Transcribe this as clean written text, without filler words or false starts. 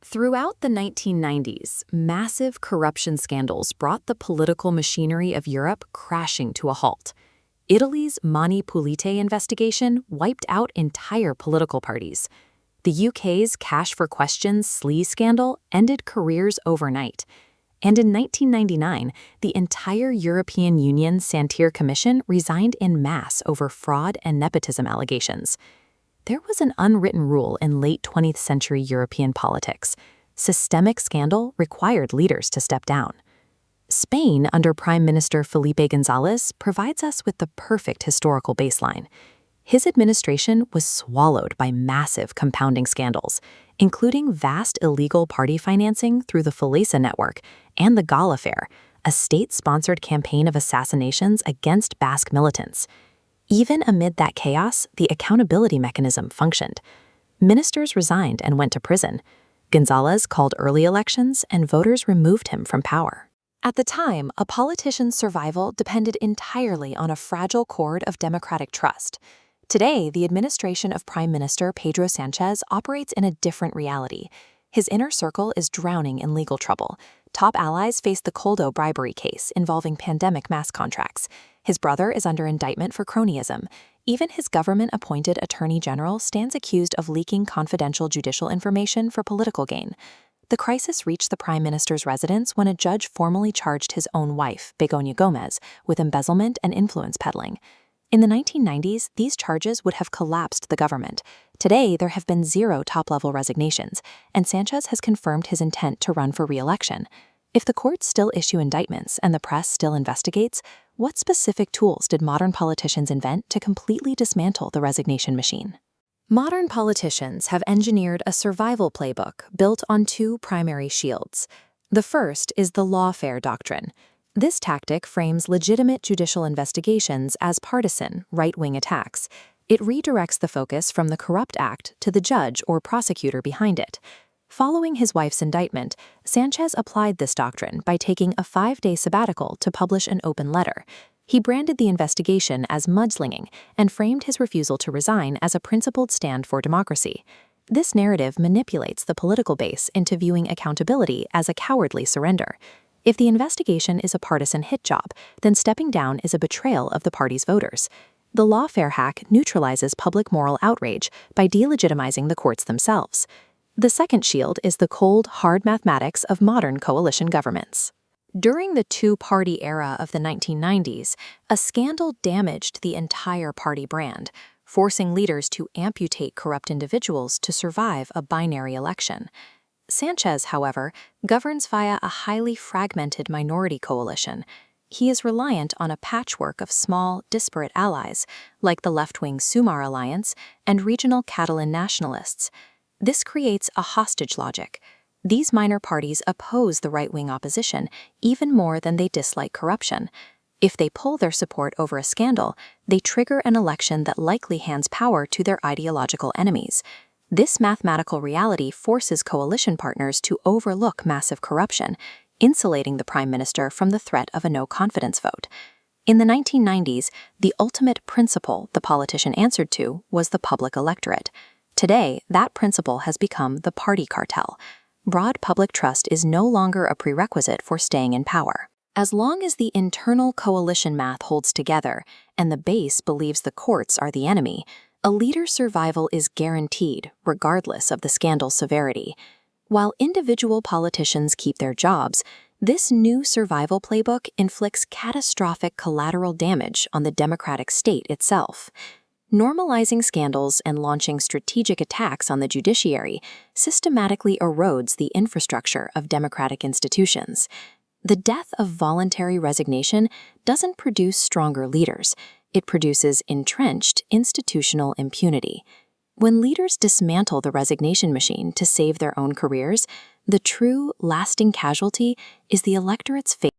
Throughout the 1990s, massive corruption scandals brought the political machinery of Europe crashing to a halt. Italy's Mani Pulite investigation wiped out entire political parties. The UK's Cash for Questions sleaze scandal ended careers overnight. And in 1999, the entire European Union Santer Commission resigned en masse over fraud and nepotism allegations. There was an unwritten rule in late 20th century European politics. Systemic scandal required leaders to step down. Spain, under Prime Minister Felipe González, provides us with the perfect historical baseline. His administration was swallowed by massive compounding scandals, including vast illegal party financing through the Felipe network and the Lawfare, a state-sponsored campaign of assassinations against Basque militants. Even amid that chaos, the accountability mechanism functioned. Ministers resigned and went to prison. González called early elections, and voters removed him from power. At the time, a politician's survival depended entirely on a fragile cord of democratic trust. Today, the administration of Prime Minister Pedro Sánchez operates in a different reality. His inner circle is drowning in legal trouble. Top allies face the Coldo bribery case involving pandemic mask contracts. His brother is under indictment for cronyism. Even his government-appointed attorney general stands accused of leaking confidential judicial information for political gain. The crisis reached the prime minister's residence when a judge formally charged his own wife, Begoña Gómez, with embezzlement and influence peddling. In the 1990s, these charges would have collapsed the government. Today, there have been 0 top-level resignations, and Sánchez has confirmed his intent to run for re-election. If the courts still issue indictments and the press still investigates, what specific tools did modern politicians invent to completely dismantle the resignation machine? Modern politicians have engineered a survival playbook built on 2 primary shields. The first is the Lawfare Doctrine. This tactic frames legitimate judicial investigations as partisan, right-wing attacks. It redirects the focus from the corrupt act to the judge or prosecutor behind it. Following his wife's indictment, Sánchez applied this doctrine by taking a 5-day sabbatical to publish an open letter. He branded the investigation as mudslinging and framed his refusal to resign as a principled stand for democracy. This narrative manipulates the political base into viewing accountability as a cowardly surrender. If the investigation is a partisan hit job, then stepping down is a betrayal of the party's voters. The lawfare hack neutralizes public moral outrage by delegitimizing the courts themselves. The second shield is the cold, hard mathematics of modern coalition governments. During the 2-party era of the 1990s, a scandal damaged the entire party brand, forcing leaders to amputate corrupt individuals to survive a binary election. Sánchez, however, governs via a highly fragmented minority coalition. He is reliant on a patchwork of small, disparate allies, like the left-wing Sumar alliance and regional Catalan nationalists. This creates a hostage logic. These minor parties oppose the right-wing opposition even more than they dislike corruption. If they pull their support over a scandal, they trigger an election that likely hands power to their ideological enemies. This mathematical reality forces coalition partners to overlook massive corruption, insulating the prime minister from the threat of a no-confidence vote. In the 1990s, the ultimate principle the politician answered to was the public electorate. Today, that principle has become the party cartel. Broad public trust is no longer a prerequisite for staying in power. As long as the internal coalition math holds together and the base believes the courts are the enemy, a leader's survival is guaranteed regardless of the scandal's severity. While individual politicians keep their jobs, this new survival playbook inflicts catastrophic collateral damage on the democratic state itself. Normalizing scandals and launching strategic attacks on the judiciary systematically erodes the infrastructure of democratic institutions. The death of voluntary resignation doesn't produce stronger leaders. It produces entrenched institutional impunity. When leaders dismantle the resignation machine to save their own careers, the true, lasting casualty is the electorate's fate.